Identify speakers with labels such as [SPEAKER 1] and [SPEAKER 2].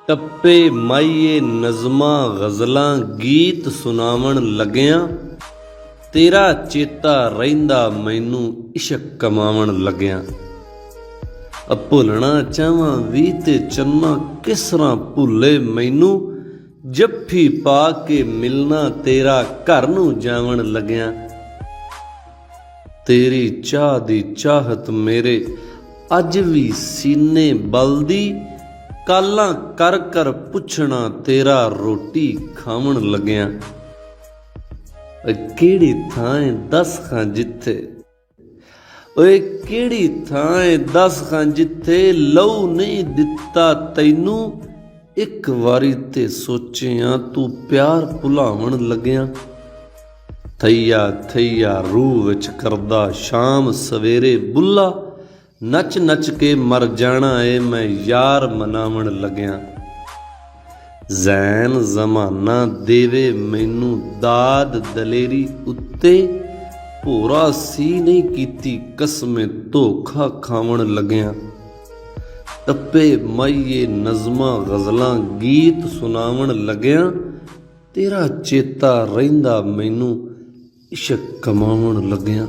[SPEAKER 1] टप्पे माईए नज़मां गज़लां गीत सुनावण लग्यां, तेरा चेता रहिंदा मैनू इश्क कमावण लग्यां। भुलना चाहवां वी ते चन्ना किस तरह भुले मैनू, जफ्फी पा के मिलना तेरा घर नू जावण लग्यां। तेरी चाह दी चाहत मेरे अज भी सीने बलदी, कालां कर कर पुछना तेरा रोटी खावण लग्यां। केड़ी थां दस खां जिथे, ओए केड़ी थां दस खां जिथे लहू नहीं दिता तैनू, एक वारी ते सोचिया तू प्यार भुलावण लग्यां। थैया थैया रूह विच करदा शाम सवेरे बुल्ला, नच नच के मर जाना ए मैं यार मनावण लग्यां। जैन जमाना देवे मैनू दाद दलेरी उत्ते, भोरा सी नहीं कीती कसमें धोखा खावण लग्यां। टप्पे माईए नज़मां गज़लां गीत सुनावण लग्यां, तेरा चेता रहिंदा मैनू इश्क कमावण लग्यां।